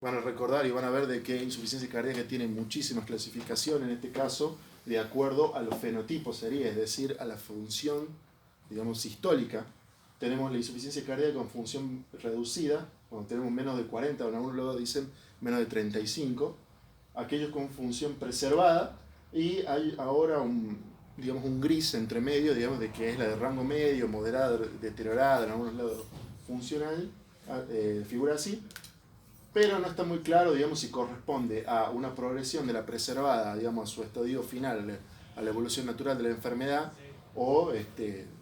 van a recordar y van a ver de que insuficiencia cardíaca tiene muchísimas clasificaciones, en este caso, de acuerdo a los fenotipos sería, es decir, a la función, digamos, sistólica. Tenemos la insuficiencia cardíaca con función reducida, cuando tenemos menos de 40, o en algunos lugares dicen menos de 35, aquellos con función preservada, y hay ahora digamos, un gris entre medio, digamos, de que es la de rango medio, moderada, deteriorada, en algunos lados funcional, figura así, pero no está muy claro, digamos, si corresponde a una progresión de la preservada, digamos, a su estadio final, a la evolución natural de la enfermedad, o,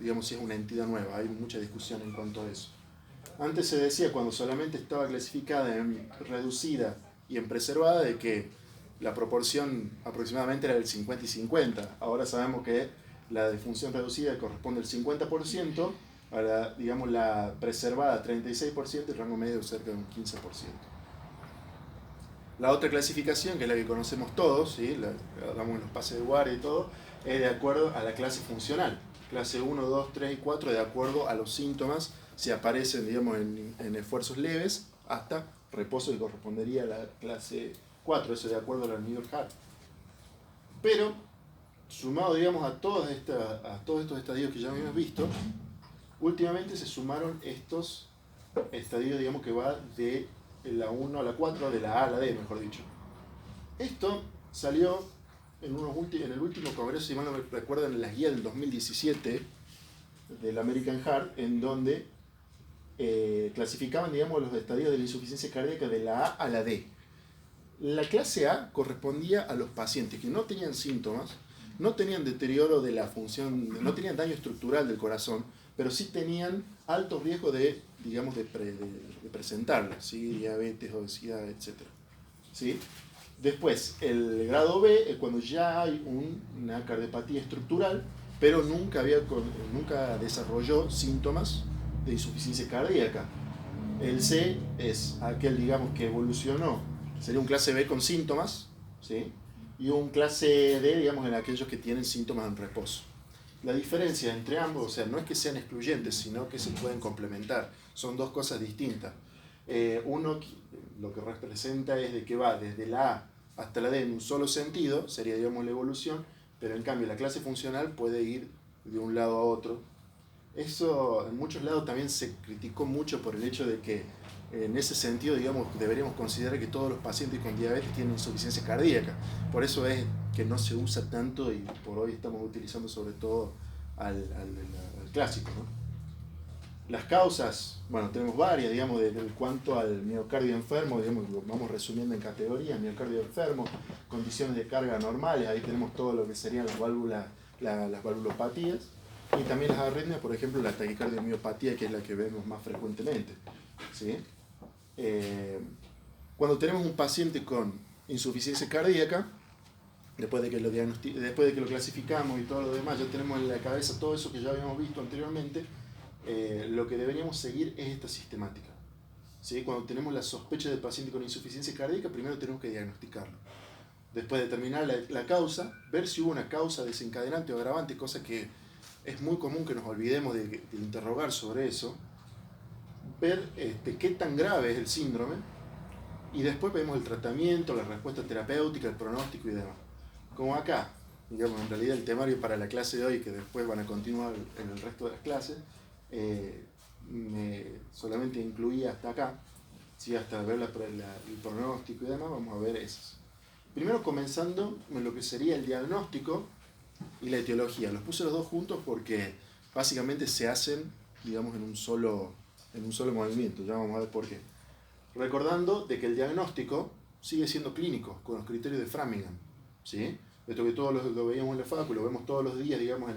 digamos, si es una entidad nueva. Hay mucha discusión en cuanto a eso. Antes se decía, cuando solamente estaba clasificada en reducida y en preservada, de que la proporción aproximadamente era del 50 y 50. Ahora sabemos que la defunción reducida corresponde al 50%, a la, digamos, la preservada 36% y el rango medio cerca de un 15%. La otra clasificación, que es la que conocemos todos, ¿sí? Damos en los pases de guardia y todo, es de acuerdo a la clase funcional. Clase 1, 2, 3 y 4, de acuerdo a los síntomas, si aparecen, digamos, en esfuerzos leves, hasta reposo, que correspondería a la clase 4, eso de acuerdo a la New York Heart. Pero, sumado, digamos, a todos estos estadios que ya habíamos visto, últimamente se sumaron estos estadios, digamos, que va de la 1 a la 4, de la A a la D, mejor dicho. Esto salió en el último congreso, si mal no me recuerdan, en las guías del 2017 del American Heart, en donde clasificaban, digamos, los estadios de la insuficiencia cardíaca de la A a la D. La clase A correspondía a los pacientes que no tenían síntomas, no tenían deterioro de la función, no tenían daño estructural del corazón, pero sí tenían alto riesgo de, digamos, de presentarla, ¿sí? Diabetes, obesidad, etc. ¿Sí? Después, el grado B es cuando ya hay una cardiopatía estructural, pero nunca desarrolló síntomas de insuficiencia cardíaca. El C es aquel, digamos, que evolucionó, sería un clase B con síntomas, ¿sí? Y un clase D, digamos, en aquellos que tienen síntomas en reposo. La diferencia entre ambos, o sea, no es que sean excluyentes, sino que se pueden complementar. Son dos cosas distintas. Uno, lo que representa es de que va desde la A hasta la D en un solo sentido, sería, digamos, la evolución, pero en cambio la clase funcional puede ir de un lado a otro. Eso en muchos lados también se criticó mucho por el hecho de que en ese sentido, digamos, deberíamos considerar que todos los pacientes con diabetes tienen insuficiencia cardíaca. Por eso es que no se usa tanto y por hoy estamos utilizando sobre todo al clásico, ¿no? Las causas, bueno, tenemos varias, digamos, en cuanto al miocardio enfermo, digamos, vamos resumiendo en categorías: miocardio enfermo, condiciones de carga normales, ahí tenemos todo lo que serían las válvulas, las valvulopatías, y también las arritmias, por ejemplo, la taquicardiomiopatía, que es la que vemos más frecuentemente, ¿sí? Cuando tenemos un paciente con insuficiencia cardíaca, después de que lo clasificamos y todo lo demás, ya tenemos en la cabeza todo eso que ya habíamos visto anteriormente. Lo que deberíamos seguir es esta sistemática, ¿sí? Cuando tenemos la sospecha del paciente con insuficiencia cardíaca, primero tenemos que diagnosticarlo. Después de determinar la causa, ver si hubo una causa desencadenante o agravante, cosa que es muy común que nos olvidemos de interrogar sobre eso. Ver qué tan grave es el síndrome, y después vemos el tratamiento, la respuesta terapéutica, el pronóstico y demás. Como acá, digamos, en realidad el temario para la clase de hoy, que después van a continuar en el resto de las clases, solamente incluía hasta acá, ¿sí? Hasta ver el pronóstico y demás. Vamos a ver esos. Primero, comenzando en lo que sería el diagnóstico y la etiología. Los puse los dos juntos porque básicamente se hacen, digamos, en un solo movimiento. Ya vamos a ver por qué. Recordando de que el diagnóstico sigue siendo clínico, con los criterios de Framingham, ¿sí? Esto que todos lo veíamos en la facu, lo vemos todos los días, digamos,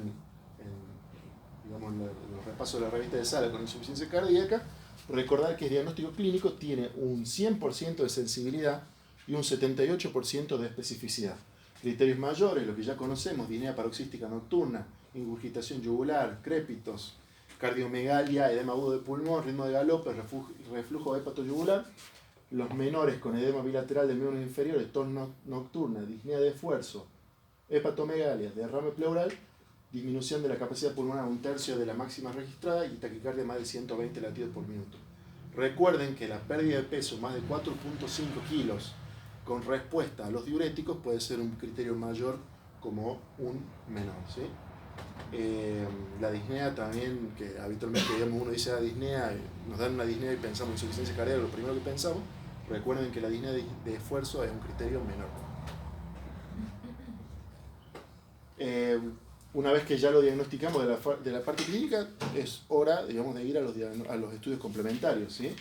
digamos, en los repasos de la revista de Sala con insuficiencia cardíaca. Recordar que el diagnóstico clínico tiene un 100% de sensibilidad y un 78% de especificidad. Criterios mayores, lo que ya conocemos: disnea paroxística nocturna, ingurgitación yugular, crépitos, cardiomegalia, edema agudo de pulmón, ritmo de galope, reflujo hepatoyugular. Los menores, con edema bilateral del miembro inferior, tos nocturna, disnea de esfuerzo, hepatomegalia, derrame pleural, disminución de la capacidad pulmonar a un tercio de la máxima registrada y taquicardia más de 120 latidos por minuto. Recuerden que la pérdida de peso más de 4,5 kilos con respuesta a los diuréticos puede ser un criterio mayor como un menor, ¿sí? La disnea también, que habitualmente digamos, uno dice disnea, nos dan una disnea y pensamos en insuficiencia cardíaca, lo primero que pensamos. Recuerden que la disnea de esfuerzo es un criterio menor. Una vez que ya lo diagnosticamos de la parte clínica, es hora, digamos, de ir a los estudios complementarios, ¿sí?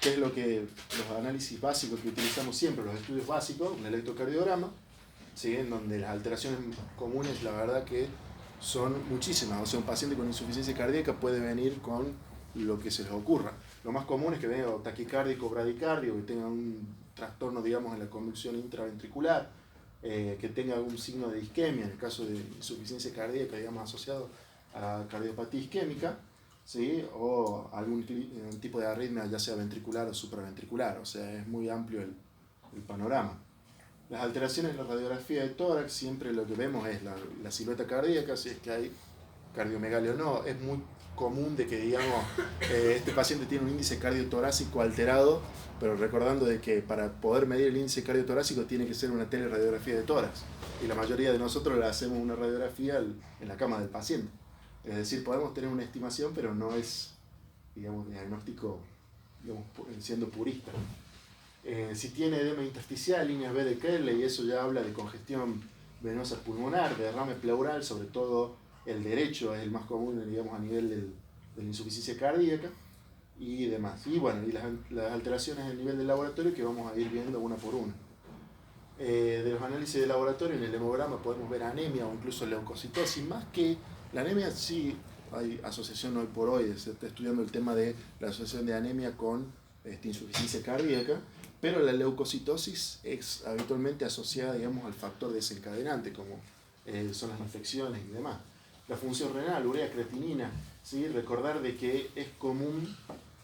¿Qué es lo que los análisis básicos que utilizamos siempre? Los estudios básicos, un electrocardiograma, ¿sí? En donde las alteraciones comunes, la verdad que son muchísimas. O sea, un paciente con insuficiencia cardíaca puede venir con lo que se les ocurra. Lo más común es que venga taquicárdico, bradicárdico, que tenga un trastorno, digamos, en la conducción intraventricular, que tenga algún signo de isquemia, en el caso de insuficiencia cardíaca, digamos, asociado a cardiopatía isquémica, ¿sí? O algún tipo de arritmia, ya sea ventricular o supraventricular. O sea, es muy amplio el panorama. Las alteraciones en la radiografía de tórax, siempre lo que vemos es la silueta cardíaca, si es que hay cardiomegalia o no. Es muy común de que, digamos, este paciente tiene un índice cardiotorácico alterado, pero recordando de que para poder medir el índice cardiotorácico tiene que ser una teleradiografía de tórax. Y la mayoría de nosotros le hacemos una radiografía en la cama del paciente. Es decir, podemos tener una estimación, pero no es, digamos, diagnóstico, digamos, siendo purista. Si tiene edema intersticial, líneas B de Kerley, y eso ya habla de congestión venosa pulmonar, derrame pleural, sobre todo el derecho es el más común, digamos, a nivel de la insuficiencia cardíaca y demás. Y bueno, y las alteraciones a nivel del laboratorio que vamos a ir viendo una por una. De los análisis de laboratorio, en el hemograma podemos ver anemia o incluso leucocitosis, más que la anemia sí hay asociación hoy por hoy, se está estudiando el tema de la asociación de anemia con insuficiencia cardíaca, pero la leucocitosis es habitualmente asociada, digamos, al factor desencadenante, como son las infecciones y demás. La función renal, urea, creatinina, ¿sí? Recordar de que es común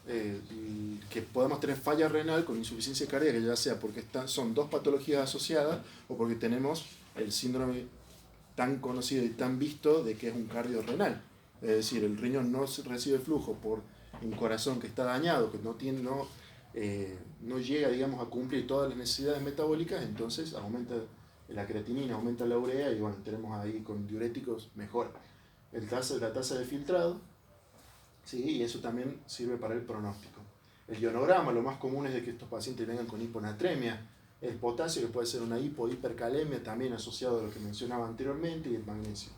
que podamos tener falla renal con insuficiencia cardíaca, ya sea porque son dos patologías asociadas o porque tenemos el síndrome tan conocido y tan visto de que es un cardiorrenal. Es decir, el riñón no recibe flujo por un corazón que está dañado, que no llega, digamos, a cumplir todas las necesidades metabólicas, entonces aumenta la creatinina, aumenta la urea y bueno, tenemos ahí con diuréticos mejor. La tasa de filtrado, ¿sí? Y eso también sirve para el pronóstico. El ionograma, lo más común es de que estos pacientes vengan con hiponatremia. El potasio, que puede ser una hipercalemia, también asociado a lo que mencionaba anteriormente, y el magnesio.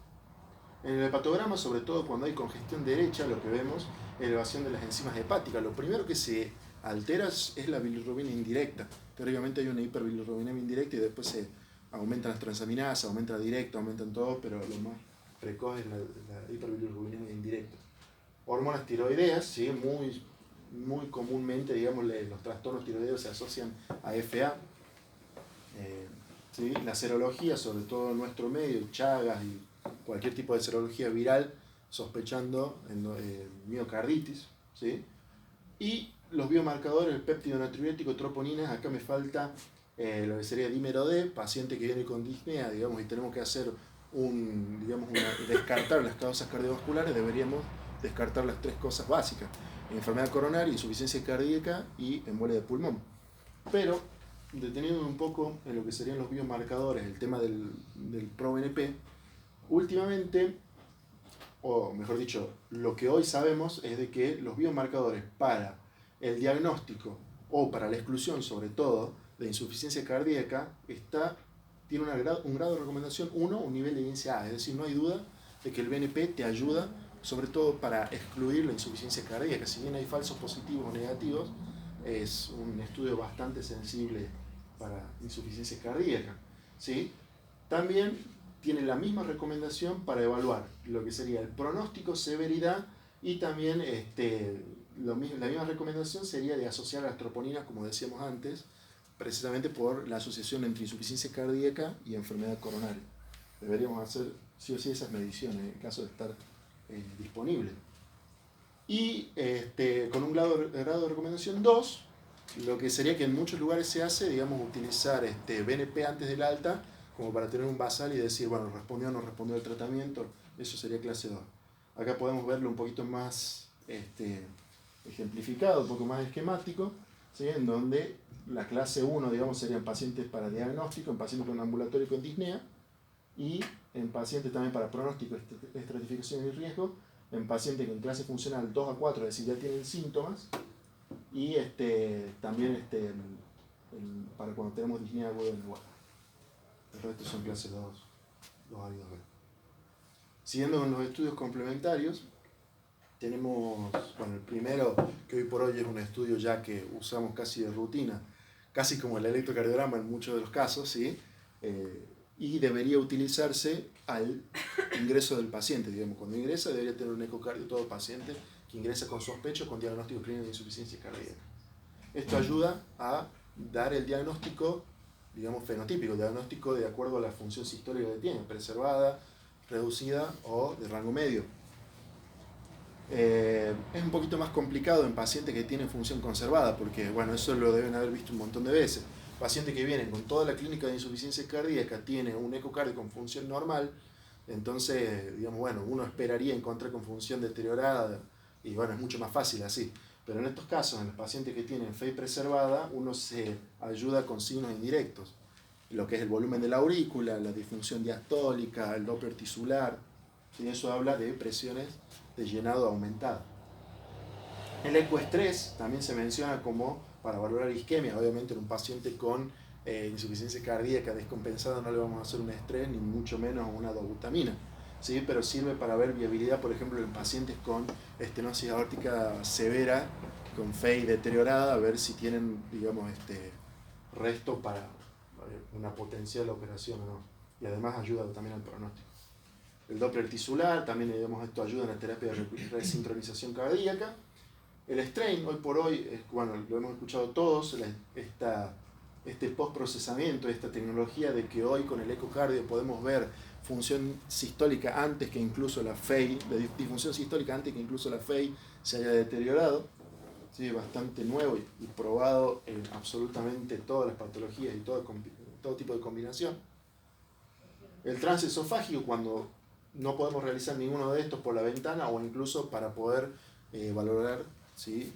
En el hepatograma, sobre todo cuando hay congestión derecha, lo que vemos es elevación de las enzimas hepáticas. Lo primero que se altera es la bilirrubina indirecta. Teóricamente hay una hiperbilirrubinemia indirecta y después se aumentan las transaminasas, aumenta la directa, aumentan todo, pero lo más precoz es la hiperbilirrubinemia indirecta. Hormonas tiroideas, ¿sí? Muy comúnmente, digamos, los trastornos tiroideos se asocian a FA. ¿Sí? La serología, sobre todo en nuestro medio, Chagas y cualquier tipo de serología viral, sospechando en miocarditis, ¿sí? Y los biomarcadores, el péptido natriurético, troponinas, acá me falta lo que sería dímero D, paciente que viene con disnea, digamos, y tenemos que hacer descartar las causas cardiovasculares, deberíamos descartar las tres cosas básicas: enfermedad coronaria, insuficiencia cardíaca y embolia de pulmón. Pero, deteniéndome un poco en lo que serían los biomarcadores, el tema del ProBNP, últimamente, o mejor dicho, lo que hoy sabemos es de que los biomarcadores para el diagnóstico o para la exclusión, sobre todo, de insuficiencia cardíaca, tiene un grado de recomendación 1, un nivel de evidencia A. Es decir, no hay duda de que el BNP te ayuda, sobre todo para excluir la insuficiencia cardíaca. Si bien hay falsos positivos o negativos, es un estudio bastante sensible para insuficiencia cardíaca, ¿sí? También tiene la misma recomendación para evaluar lo que sería el pronóstico, severidad, y también la misma recomendación sería de asociar las troponinas, como decíamos antes, precisamente por la asociación entre insuficiencia cardíaca y enfermedad coronaria. Deberíamos hacer sí o sí esas mediciones en caso de estar disponible. Y con un grado de recomendación 2, lo que sería que en muchos lugares se hace, digamos, utilizar BNP antes del alta, como para tener un basal y decir, bueno, respondió o no respondió al tratamiento. Eso sería clase 2. Acá podemos verlo un poquito más ejemplificado, un poco más esquemático, ¿sí? En donde la clase 1, digamos, serían pacientes para diagnóstico, en pacientes con ambulatorio con disnea, y en pacientes también para pronóstico, estratificación y riesgo, en pacientes en clase funcional 2 a 4, es decir, ya tienen síntomas, y también para cuando tenemos disnea aguda en el guarda. El resto son clase 2A y 2B. Siguiendo con los estudios complementarios, tenemos, bueno, el primero, que hoy por hoy es un estudio ya que usamos casi de rutina, casi como el electrocardiograma en muchos de los casos, ¿sí? Y debería utilizarse al ingreso del paciente, digamos, cuando ingresa debería tener un ecocardio todo paciente que ingresa con sospecho con diagnóstico clínico de insuficiencia cardíaca. Esto ayuda a dar el diagnóstico, digamos, fenotípico, el diagnóstico de acuerdo a la función sistólica que tiene, preservada, reducida o de rango medio. Es un poquito más complicado en pacientes que tienen función conservada, porque bueno, eso lo deben haber visto un montón de veces. Pacientes que vienen con toda la clínica de insuficiencia cardíaca, tiene un ecocardio con función normal, entonces, digamos, bueno, uno esperaría encontrar con función deteriorada, y bueno, es mucho más fácil así. Pero en estos casos, en los pacientes que tienen FEI preservada, uno se ayuda con signos indirectos, lo que es el volumen de la aurícula, la disfunción diastólica, el Doppler tisular, y eso habla de presiones de llenado aumentada. El ecoestrés también se menciona como para valorar isquemia. Obviamente en un paciente con insuficiencia cardíaca descompensada no le vamos a hacer un estrés ni mucho menos una dobutamina, ¿sí? Pero sirve para ver viabilidad, por ejemplo, en pacientes con estenosis aórtica severa, con FEI deteriorada, a ver si tienen, digamos, resto para una potencial operación o no. Y además ayuda también al pronóstico. El Doppler tisular, también, digamos, esto ayuda en la terapia de resincronización cardíaca. El strain, hoy por hoy, bueno, lo hemos escuchado todos, este postprocesamiento, esta tecnología de que hoy con el ecocardio podemos ver función sistólica antes que incluso la FEI, de disfunción sistólica antes que incluso la FEI se haya deteriorado, ¿sí? Bastante nuevo y probado en absolutamente todas las patologías y todo tipo de combinación. El transesofágico, cuando no podemos realizar ninguno de estos por la ventana o incluso para poder valorar, ¿sí?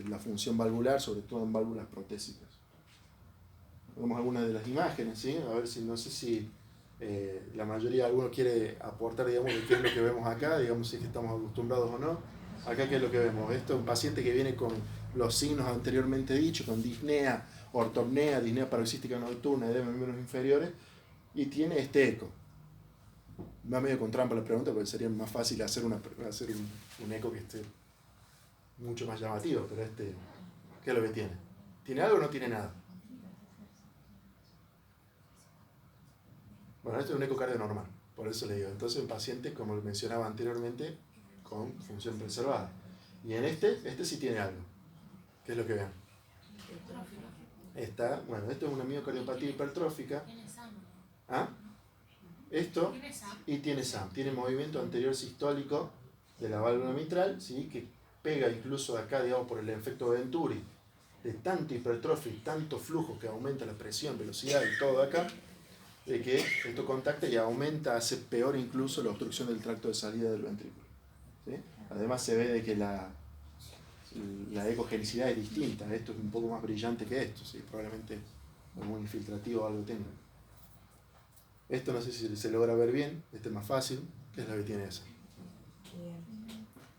La función valvular, sobre todo en válvulas protésicas. Vemos algunas de las imágenes, ¿sí? A ver si, no sé si la mayoría, alguno quiere aportar, digamos, de qué es lo que vemos acá, digamos, si es que estamos acostumbrados o no. Acá, ¿qué es lo que vemos? Esto es un paciente que viene con los signos anteriormente dichos, con disnea, ortopnea, disnea paroxística nocturna, edema en miembros inferiores, y tiene este eco. Va medio con trampa la pregunta, porque sería más fácil hacer un eco que esté mucho más llamativo, pero ¿qué es lo que tiene? ¿Tiene algo o no tiene nada? Bueno, esto es un ecocardio normal, por eso le digo. Entonces, un paciente, como lo mencionaba anteriormente, con función preservada. Y en este sí tiene algo. ¿Qué es lo que vean? Bueno, esto es una miocardiopatía hipertrófica. ¿Ah? Esto, y tiene SAM, tiene movimiento anterior sistólico de la válvula mitral, ¿sí? Que pega incluso acá, digamos, por el efecto Venturi, de tanto hipertrofia y tanto flujo que aumenta la presión, velocidad y todo acá, de que esto contacta y aumenta, hace peor incluso la obstrucción del tracto de salida del ventrículo, ¿sí? Además se ve de que la ecogenicidad es distinta, esto es un poco más brillante que esto, ¿sí? Probablemente algún infiltrativo o algo tenga. Esto no sé si se logra ver bien, este es más fácil, ¿qué es lo que tiene esa?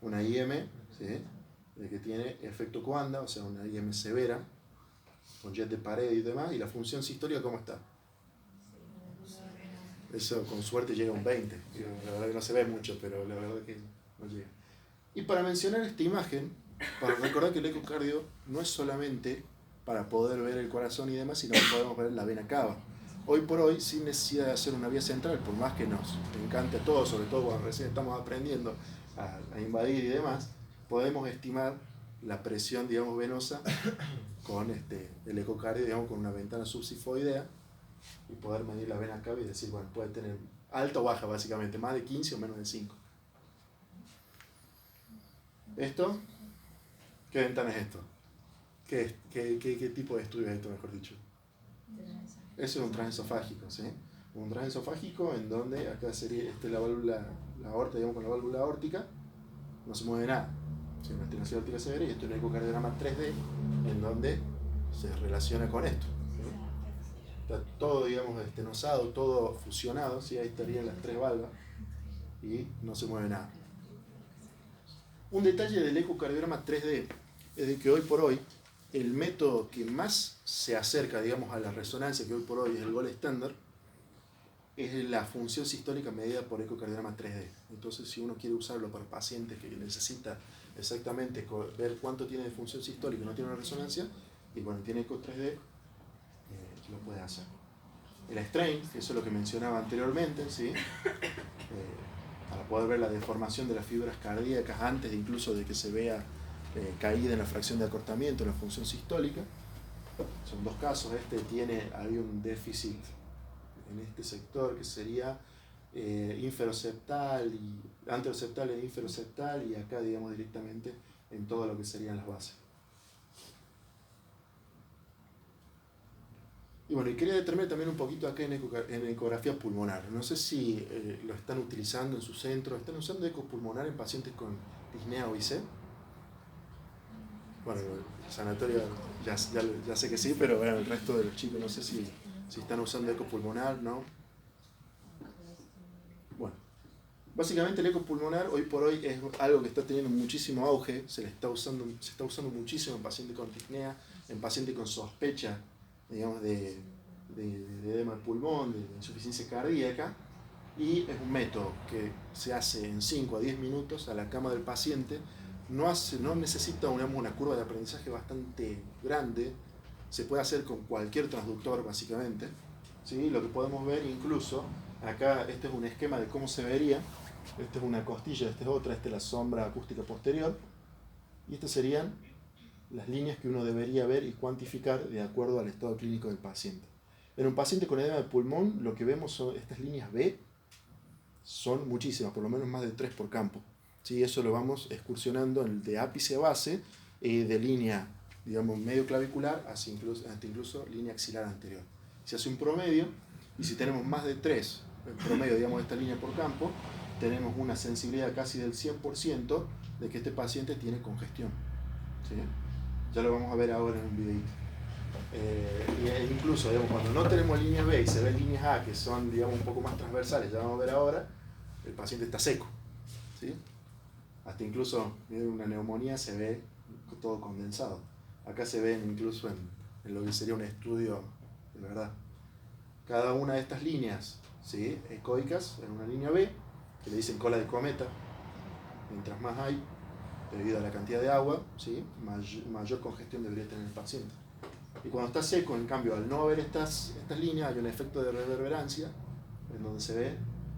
Una IM, ¿sí? Que tiene efecto Coanda, o sea, una IM severa, con jet de pared y demás, y la función sistólica, ¿cómo está? Eso con suerte llega a un 20, la verdad que no se ve mucho, pero la verdad que no llega. Y para mencionar esta imagen, para recordar que el ecocardio no es solamente para poder ver el corazón y demás, sino que podemos ver la vena cava. Hoy por hoy, sin necesidad de hacer una vía central, por más que nos encante a todos, sobre todo cuando recién estamos aprendiendo a invadir y demás, podemos estimar la presión, digamos, venosa con el ecocardio, digamos, con una ventana subsifoidea, y poder medir la vena cava y decir, bueno, puede tener alta o baja, básicamente, más de 15 o menos de 5. ¿Esto? ¿Qué ventana es esto? ¿Qué tipo de estudio es esto, mejor dicho? Eso es un transesofágico, ¿sí? Un transesofágico en donde acá sería la válvula, la aorta, digamos, con la válvula aórtica, no se mueve nada. ¿sí? Una estimación óptica severa, y esto es un ecocardiograma 3D en donde se relaciona con esto. ¿Sí? Está todo, digamos, estenosado, todo fusionado, ¿sí? Ahí estarían las tres valvas y no se mueve nada. Un detalle del ecocardiograma 3D es de que hoy por hoy el método que más se acerca, digamos, a la resonancia, que hoy por hoy es el gold estándar, es la función sistólica medida por ecocardiograma 3D. Entonces, si uno quiere usarlo para pacientes que necesita exactamente ver cuánto tiene de función sistólica y no tiene una resonancia, y bueno, tiene eco 3D, lo puede hacer. El strain, que eso es lo que mencionaba anteriormente, ¿sí? Para poder ver la deformación de las fibras cardíacas antes de incluso de que se vea caída en la fracción de acortamiento, en la función sistólica. Son dos casos. Hay un déficit en este sector que sería inferoseptal y anteroseptal e inferoseptal, y acá digamos directamente en todo lo que serían las bases. Y bueno, y quería determinar también un poquito acá en ecografía pulmonar. No sé si lo están utilizando en su centro. ¿Están usando eco pulmonar en pacientes con disnea o IC? Bueno, el sanatorio ya sé que sí, pero bueno, el resto de los chicos no sé si están usando eco pulmonar, ¿no? Bueno, básicamente el eco pulmonar hoy por hoy es algo que está teniendo muchísimo auge. Se está usando muchísimo en pacientes con disnea, en pacientes con sospecha, digamos, de edema del pulmón, de insuficiencia cardíaca, y es un método que se hace en 5 a 10 minutos a la cama del paciente. No necesita una curva de aprendizaje bastante grande, se puede hacer con cualquier transductor básicamente, ¿sí? Lo que podemos ver incluso, acá este es un esquema de cómo se vería, esta es una costilla, esta es otra, esta es la sombra acústica posterior, y estas serían las líneas que uno debería ver y cuantificar de acuerdo al estado clínico del paciente. En un paciente con edema de pulmón, lo que vemos son estas líneas B, son muchísimas, por lo menos más de 3 por campo. ¿Sí? Eso lo vamos excursionando de ápice a base, de línea, digamos, medio clavicular hasta incluso línea axilar anterior. Se hace un promedio, y si tenemos más de 3, el promedio, digamos, de esta línea por campo, tenemos una sensibilidad casi del 100% de que este paciente tiene congestión. ¿Sí? Ya lo vamos a ver ahora en un videito. Incluso, digamos, cuando no tenemos líneas B y se ven líneas A que son, digamos, un poco más transversales, ya vamos a ver ahora, el paciente está seco, ¿sí? Hasta incluso en una neumonía se ve todo condensado. Acá se ven incluso en lo que sería un estudio de verdad. Cada una de estas líneas, ¿sí?, ecoicas en una línea B, que le dicen cola de cometa, mientras más hay, debido a la cantidad de agua, ¿sí?, mayor congestión debería tener el paciente. Y cuando está seco, en cambio, al no haber estas líneas, hay un efecto de reverberancia, en donde se ve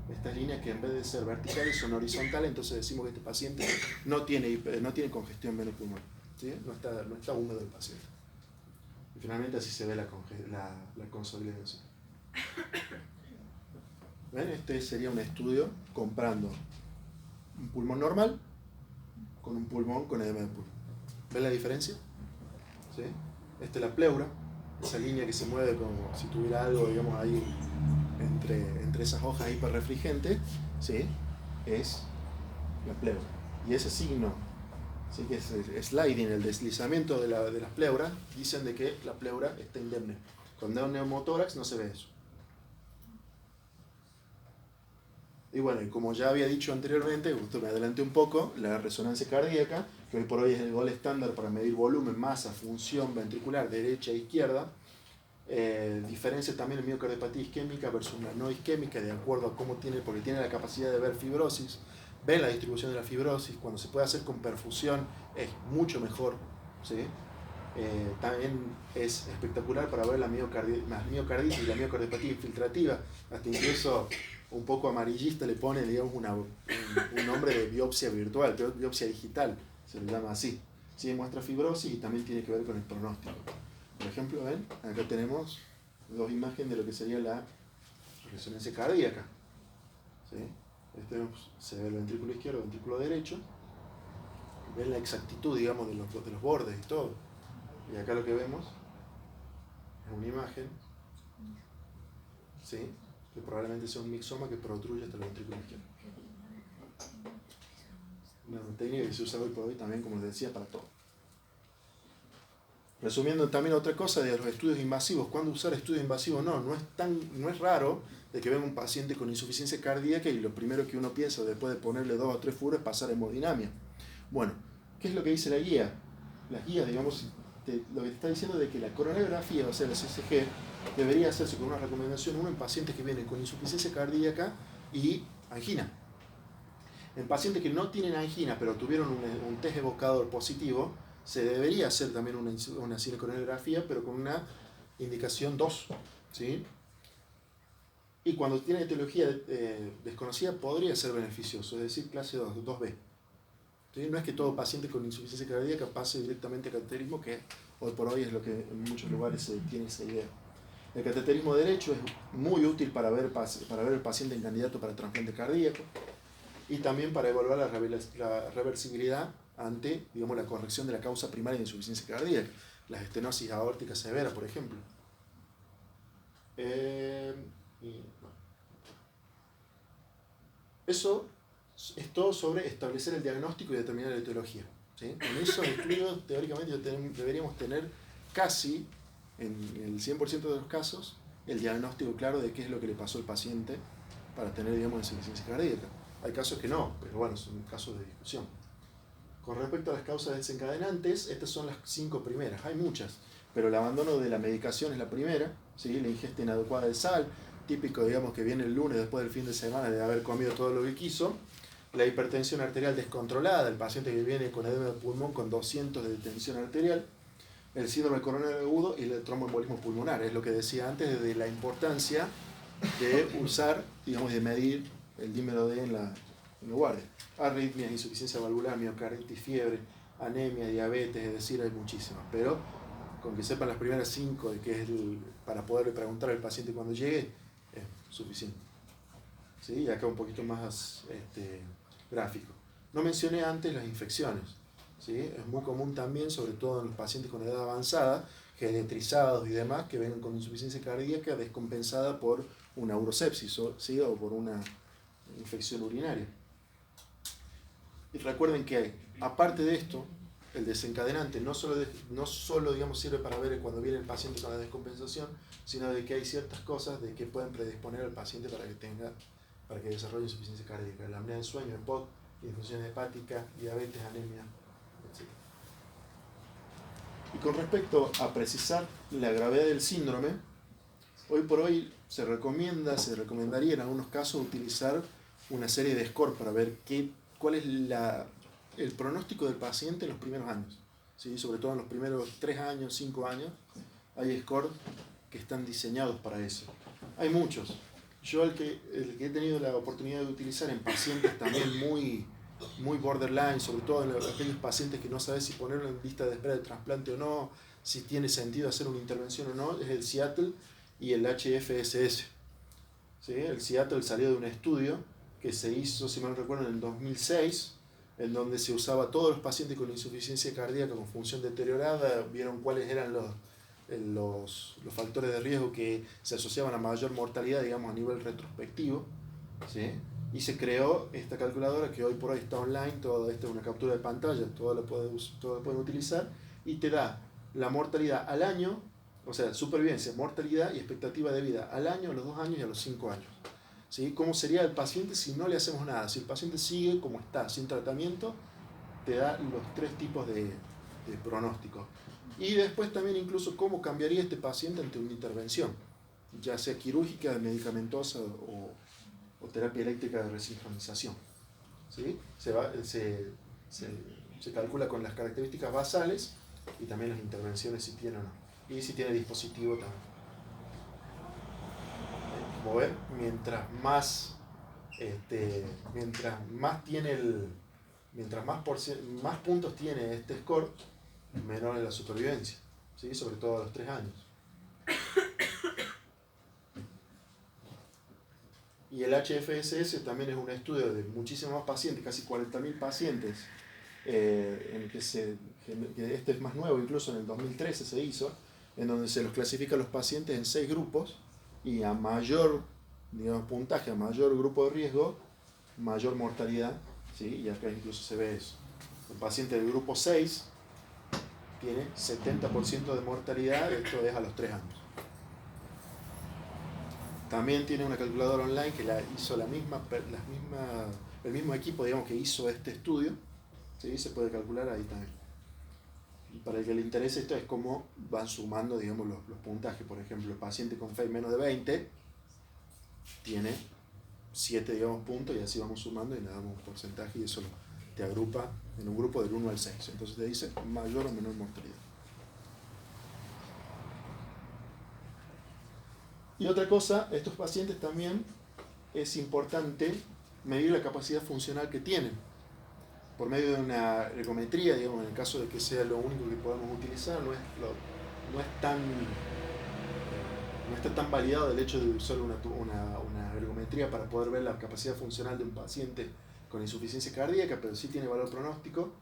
estas líneas que en vez de ser verticales son horizontales, entonces decimos que este paciente no tiene congestión venopulmonar, ¿sí? No está húmedo el paciente. Y finalmente así se ve la consolidación. ¿Ven? Este sería un estudio comparando un pulmón normal con un pulmón con edema de pulmón. ¿Ven la diferencia? ¿Sí? Esta es la pleura, esa línea que se mueve como si tuviera algo, digamos, ahí entre esas hojas hiperrefringentes, ¿sí?, es la pleura. Y ese signo, ¿sí?, que es el sliding, el deslizamiento de las pleuras, dicen de que la pleura está indemne. Cuando hay un neumotórax no se ve eso. Y bueno, y como ya había dicho anteriormente, justo me adelanté un poco, la resonancia cardíaca, que hoy por hoy es el gold estándar para medir volumen, masa, función ventricular derecha e izquierda, diferencia también el miocardiopatía isquémica versus la no isquémica, de acuerdo a cómo tiene, porque tiene la capacidad de ver fibrosis, ver la distribución de la fibrosis. Cuando se puede hacer con perfusión es mucho mejor, ¿sí? También es espectacular para ver la miocarditis y la miocardiopatía infiltrativa, hasta incluso un poco amarillista le pone, digamos, un nombre de biopsia virtual, biopsia digital, se le llama así. Sí, muestra fibrosis y también tiene que ver con el pronóstico. Por ejemplo, ven, acá tenemos dos imágenes de lo que sería la resonancia cardíaca, ¿sí? Se ve el ventrículo izquierdo, el ventrículo derecho, ven la exactitud, digamos, de los bordes y todo. Y acá lo que vemos es una imagen, ¿sí?, que probablemente sea un mixoma que protruye hasta el ventrículo izquierdo. una técnica que se usa hoy por hoy también, como les decía, para todo. Resumiendo también otra cosa de los estudios invasivos, ¿cuándo usar estudios invasivos? No es raro de que venga un paciente con insuficiencia cardíaca y lo primero que uno piensa después de ponerle 2 o 3 furos es pasar hemodinamia. Bueno, ¿qué es lo que dice la guía? Las guías, digamos, lo que te está diciendo de que la coronariografía, o sea, la CCG, debería hacerse con una recomendación 1 en pacientes que vienen con insuficiencia cardíaca y angina. En pacientes que no tienen angina, pero tuvieron un test evocador positivo, se debería hacer también una cinecoronariografía, pero con una indicación 2, ¿sí? Y cuando tiene etiología desconocida, podría ser beneficioso, es decir, clase 2, 2B. ¿Sí? No es que todo paciente con insuficiencia cardíaca pase directamente a cateterismo, que hoy por hoy es lo que en muchos lugares se tiene esa idea. El cateterismo derecho es muy útil para ver el paciente en candidato para trasplante cardíaco y también para evaluar la reversibilidad ante, digamos, la corrección de la causa primaria de insuficiencia cardíaca, las estenosis aórticas severas, por ejemplo. Eso es todo sobre establecer el diagnóstico y determinar la etiología, ¿sí? Con eso incluido, teóricamente deberíamos tener casi, en el 100% de los casos, el diagnóstico claro de qué es lo que le pasó al paciente para tener, digamos, insuficiencia cardíaca. Hay casos que no, pero bueno, son casos de discusión. Con respecto a las causas desencadenantes, estas son las 5 primeras, hay muchas, pero el abandono de la medicación es la primera, ¿sí? La ingesta inadecuada de sal, típico, digamos, que viene el lunes después del fin de semana de haber comido todo lo que quiso. La hipertensión arterial descontrolada, el paciente que viene con edema de pulmón con 200 de tensión arterial, el síndrome coronario agudo y el tromboembolismo pulmonar. Es lo que decía antes de la importancia de usar, digamos, de medir el dímero D en la guardia. Arritmias, insuficiencia valvular, miocarditis, fiebre, anemia, diabetes, es decir, hay muchísimas. Pero con que sepan las primeras 5 de que es para poderle preguntar al paciente cuando llegue, es suficiente. ¿Sí? Y acá un poquito más gráfico. No mencioné antes las infecciones. ¿Sí? Es muy común también, sobre todo en los pacientes con edad avanzada, geriatrizados y demás, que vengan con insuficiencia cardíaca descompensada por una urosepsis, ¿sí? O por una infección urinaria. Y recuerden que, aparte de esto, el desencadenante no solo digamos, sirve para ver cuando viene el paciente con la descompensación, sino de que hay ciertas cosas de que pueden predisponer al paciente para que desarrolle insuficiencia cardíaca. La apnea del sueño, EPOC, disfunción hepática, diabetes, anemia, etc. Y con respecto a precisar la gravedad del síndrome, hoy por hoy se recomendaría en algunos casos utilizar una serie de score para ver cuál es el pronóstico del paciente en los primeros años. ¿Sí? Sobre todo en los primeros 3 años, 5 años, hay scores que están diseñados para eso. Hay muchos. Yo el que he tenido la oportunidad de utilizar en pacientes también muy borderline, sobre todo en aquellos pacientes que no sabes si ponerlo en lista de espera de trasplante o no, si tiene sentido hacer una intervención o no, es el Seattle y el HFSS. ¿Sí? El Seattle salió de un estudio que se hizo, si mal no recuerdo, en el 2006, en donde se usaba a todos los pacientes con insuficiencia cardíaca con función deteriorada, vieron cuáles eran los factores de riesgo que se asociaban a mayor mortalidad, digamos, a nivel retrospectivo, ¿sí? Y se creó esta calculadora que hoy por hoy está online, todo esto es una captura de pantalla, todo lo pueden utilizar, y te da la mortalidad al año, o sea, supervivencia, mortalidad y expectativa de vida al año, a los 2 años y a los 5 años. ¿Sí? ¿Cómo sería el paciente si no le hacemos nada? Si el paciente sigue como está, sin tratamiento, te da los 3 tipos de pronóstico. Y después también incluso cómo cambiaría este paciente ante una intervención, ya sea quirúrgica, medicamentosa o terapia eléctrica de resincronización. ¿Sí? Se calcula con las características basales y también las intervenciones si tiene o no. Y si tiene dispositivo también. Como ven, mientras más puntos tiene este score, menor es la supervivencia, ¿sí? Sobre todo a los 3 años. Y el HFSS también es un estudio de muchísimos más pacientes, casi 40.000 pacientes, en el que este es más nuevo, incluso en el 2013 se hizo, en donde se los clasifica a los pacientes en 6 grupos, y a mayor, digamos, puntaje, a mayor grupo de riesgo, mayor mortalidad, ¿sí? Y acá incluso se ve eso. El paciente del grupo 6 tiene 70% de mortalidad, esto es a los 3 años. También tiene una calculadora online que la hizo el mismo equipo, digamos, que hizo este estudio, ¿sí? Se puede calcular ahí también. Y para el que le interese esto es cómo van sumando, digamos, los puntajes. Por ejemplo, el paciente con FEI menos de 20 tiene 7, digamos, puntos, y así vamos sumando y le damos un porcentaje y eso te agrupa en un grupo del 1 al 6. Entonces te dice mayor o menor mortalidad. Y otra cosa, estos pacientes también es importante medir la capacidad funcional que tienen por medio de una ergometría, digamos, en el caso de que sea lo único que podamos utilizar, no está tan validado el hecho de usar una ergometría para poder ver la capacidad funcional de un paciente con insuficiencia cardíaca, pero sí tiene valor pronóstico.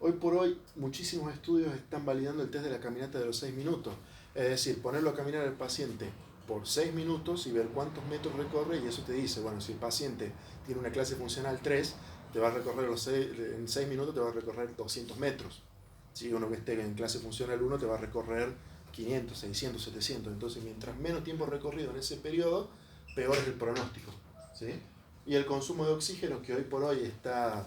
Hoy por hoy muchísimos estudios están validando el test de la caminata de los 6 minutos, es decir, ponerlo a caminar al paciente por 6 minutos y ver cuántos metros recorre, y eso te dice, bueno, si el paciente tiene una clase funcional 3, te va a recorrer en 6 minutos te va a recorrer 200 metros. Si uno que esté en clase funcional 1 te va a recorrer 500, 600, 700. Entonces, mientras menos tiempo recorrido en ese periodo, peor es el pronóstico, ¿sí? Y el consumo de oxígeno, que hoy por hoy está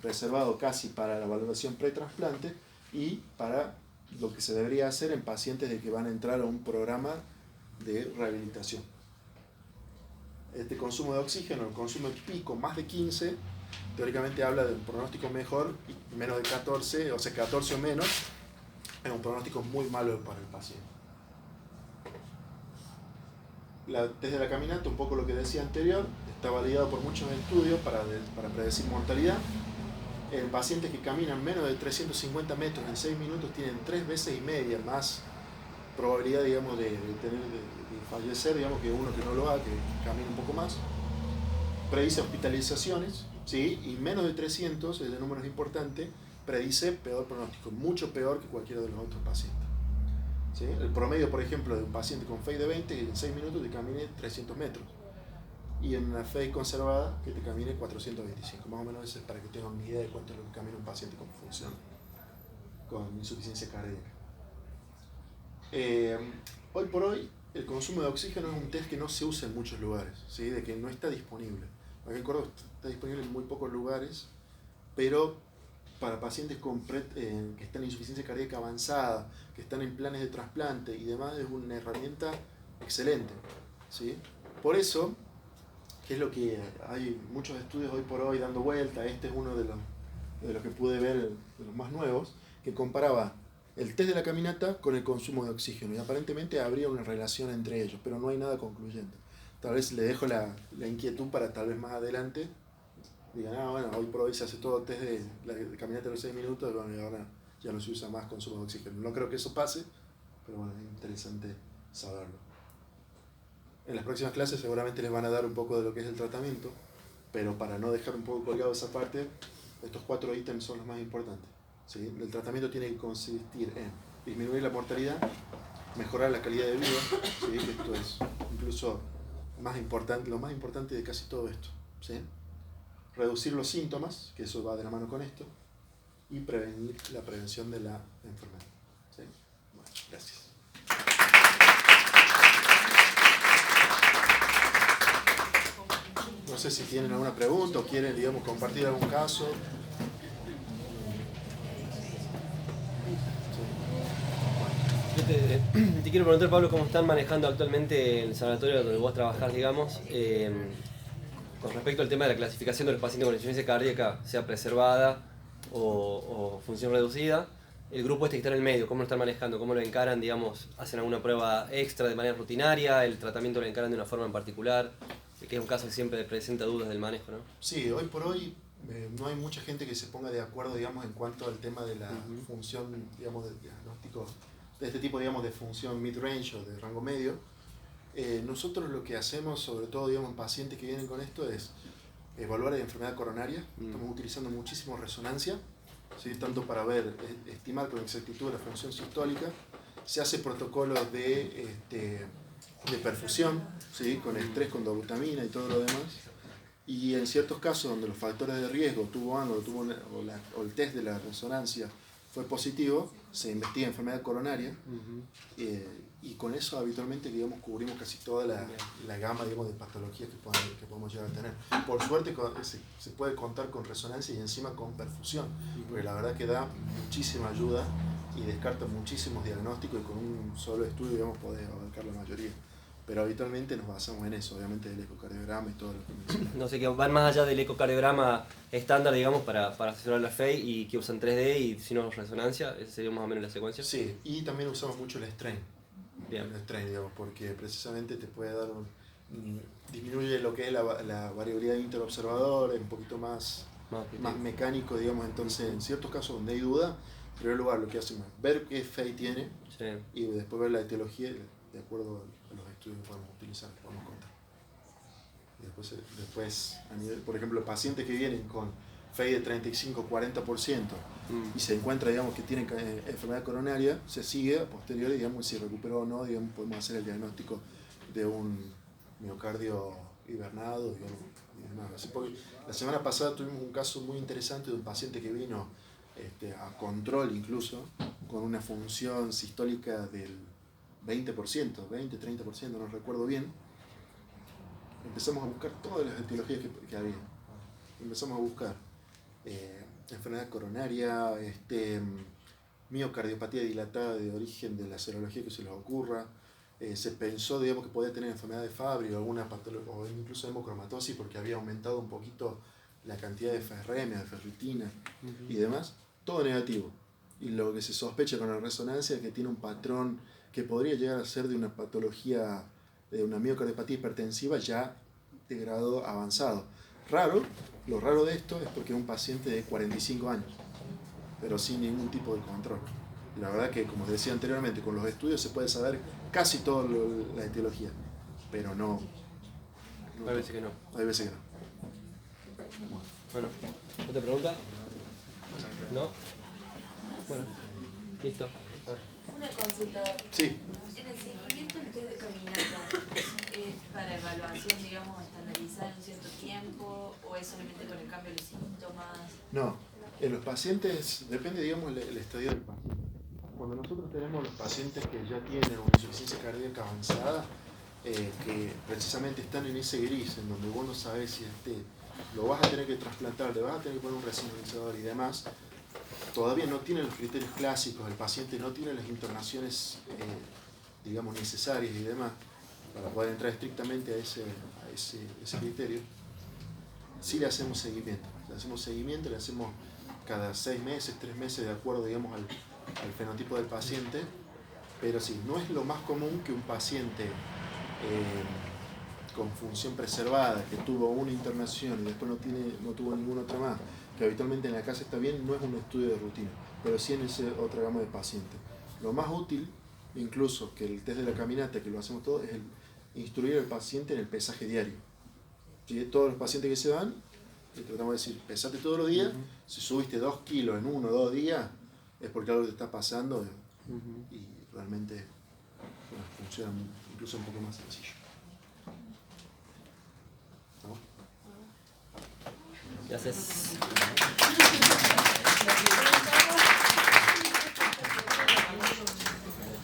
reservado casi para la valoración pretrasplante y para lo que se debería hacer en pacientes de que van a entrar a un programa de rehabilitación. Este consumo de oxígeno, el consumo de pico más de 15, teóricamente habla de un pronóstico mejor, y menos de 14, o sea 14 o menos, es un pronóstico muy malo para el paciente. Desde la caminata, un poco lo que decía anterior, está validado por muchos estudios para predecir mortalidad. En pacientes que caminan menos de 350 metros en 6 minutos tienen 3 veces y media más probabilidad, digamos, de fallecer, digamos, que uno que no lo haga, que camine un poco más. Predice hospitalizaciones, ¿sí? Y menos de 300, el número es importante, predice peor pronóstico, mucho peor que cualquiera de los otros pacientes, ¿sí? El promedio, por ejemplo, de un paciente con FEI de 20, en 6 minutos te camine 300 metros. Y en una FEI conservada, que te camine 425. Más o menos eso es para que tengan una idea de cuánto es lo que camina un paciente con función, con insuficiencia cardíaca. Hoy por hoy, el consumo de oxígeno es un test que no se usa en muchos lugares, ¿sí? De que no está disponible. Aquí en Córdoba está disponible en muy pocos lugares, pero para pacientes que están en insuficiencia cardíaca avanzada, que están en planes de trasplante y demás, es una herramienta excelente, ¿sí? Por eso, que es lo que hay muchos estudios hoy por hoy dando vuelta, este es uno de los que pude ver, de los más nuevos, que comparaba el test de la caminata con el consumo de oxígeno, y aparentemente habría una relación entre ellos, pero no hay nada concluyente. Tal vez le dejo la inquietud para tal vez más adelante digan, bueno, hoy por hoy se hace todo el test de la caminata de los 6 minutos, bueno, y ahora ya no se usa más consumo de oxígeno. No creo que eso pase, pero bueno, es interesante saberlo. En las próximas clases seguramente les van a dar un poco de lo que es el tratamiento, pero para no dejar un poco colgado esa parte, estos 4 ítems son los más importantes, ¿sí? El tratamiento tiene que consistir en disminuir la mortalidad, mejorar la calidad de vida, ¿sí? Esto es incluso más importante, lo más importante de casi todo esto, ¿sí? Reducir los síntomas, que eso va de la mano con esto, y prevenir la prevención de la enfermedad, ¿sí? Bueno, gracias. No sé si tienen alguna pregunta o quieren, digamos, compartir algún caso. Te quiero preguntar, Pablo, cómo están manejando actualmente el sanatorio donde vos trabajás, digamos, con respecto al tema de la clasificación de los pacientes con insuficiencia cardíaca, sea preservada o función reducida. El grupo que está en el medio, ¿cómo lo están manejando? ¿Cómo lo encaran, digamos? ¿Hacen alguna prueba extra de manera rutinaria? ¿El tratamiento lo encaran de una forma en particular? Que es un caso que siempre presenta dudas del manejo, ¿no? Sí, hoy por hoy no hay mucha gente que se ponga de acuerdo, digamos, en cuanto al tema de la función, digamos, del diagnóstico, de este tipo, digamos, de función mid-range o de rango medio. Nosotros lo que hacemos, sobre todo, digamos, en pacientes que vienen con esto, es evaluar la enfermedad coronaria. Estamos utilizando muchísimo resonancia, ¿sí? Tanto para estimar con exactitud la función sistólica. Se hace protocolos de perfusión, ¿sí? Con estrés, con dobutamina y todo lo demás. Y en ciertos casos donde los factores de riesgo tuvo ángulo, o el test de la resonancia fue positivo, se investiga enfermedad coronaria. Y con eso habitualmente, digamos, cubrimos casi toda la gama, digamos, de patologías que podemos llegar a tener. Por suerte se puede contar con resonancia y encima con perfusión, porque la verdad que da muchísima ayuda y descarta muchísimos diagnósticos, y con un solo estudio, digamos, podés abarcar la mayoría. Pero habitualmente nos basamos en eso, obviamente del ecocardiograma y todo lo que mencioné. No sé, que van más allá del ecocardiograma estándar, digamos, para asesorar la FEI, y que usan 3D y si no resonancia, esa sería más o menos la secuencia. Sí, y también usamos mucho el strain. Bien. El strain, digamos, porque precisamente te puede dar disminuye lo que es la variabilidad interobservador, es un poquito más mecánico, digamos. Entonces, en ciertos casos donde hay duda, en primer lugar lo que hacemos es ver qué FEI tiene, sí, y después ver la etiología de acuerdo a los estudios que podemos utilizar, que podemos contar. Y después a nivel, por ejemplo, pacientes que vienen con FEI de 35-40% y se encuentra, digamos, que tienen enfermedad coronaria, se sigue a posteriori, digamos, si recuperó o no, digamos, podemos hacer el diagnóstico de un miocardio hibernado, digamos, y demás. Así, la semana pasada tuvimos un caso muy interesante de un paciente que vino a control incluso, con una función sistólica del 20%, 20-30%, no recuerdo bien. Empezamos a buscar todas las etiologías que había. Empezamos a buscar enfermedad coronaria, miocardiopatía dilatada de origen de la serología que se les ocurra. Se pensó, digamos, que podía tener enfermedad de Fabry o alguna patología, o incluso hemocromatosis, porque había aumentado un poquito la cantidad de FRM, de ferritina y demás. Todo negativo. Y lo que se sospecha con la resonancia es que tiene un patrón que podría llegar a ser de una patología, de una miocardiopatía hipertensiva ya de grado avanzado. Lo raro de esto es porque es un paciente de 45 años, pero sin ningún tipo de control. Y la verdad que, como decía anteriormente, con los estudios se puede saber casi toda la etiología, pero no. Hay veces que no. Hay veces que no. Bueno, ¿otra pregunta? ¿No? Bueno, listo. Una consulta. Sí. En el seguimiento del test de caminata, ¿es para evaluación, digamos, estandarizada en un cierto tiempo, o es solamente con el cambio de los síntomas? No, en los pacientes depende, digamos, el estadio del paciente. Cuando nosotros tenemos los pacientes que ya tienen una insuficiencia cardíaca avanzada, que precisamente están en ese gris, en donde vos no sabés si lo vas a tener que trasplantar, le vas a tener que poner un resintonizador y demás, todavía no tiene los criterios clásicos, el paciente no tiene las internaciones, digamos, necesarias y demás, para poder entrar estrictamente a ese criterio. Sí le hacemos seguimiento, le hacemos cada 6 meses, 3 meses, de acuerdo, digamos, al fenotipo del paciente, pero sí, no es lo más común que un paciente con función preservada, que tuvo una internación y después no tuvo ninguna otra más, que habitualmente en la casa está bien, no es un estudio de rutina, pero sí en esa otra gama de pacientes. Lo más útil, incluso que el test de la caminata, que lo hacemos todos, es instruir al paciente en el pesaje diario. ¿Sí? Todos los pacientes que se van, le tratamos de decir, pesate todos los días, si subiste 2 kilos en 1 o 2 días, es porque algo te está pasando, y realmente funciona incluso un poco más sencillo. ¿No? Gracias.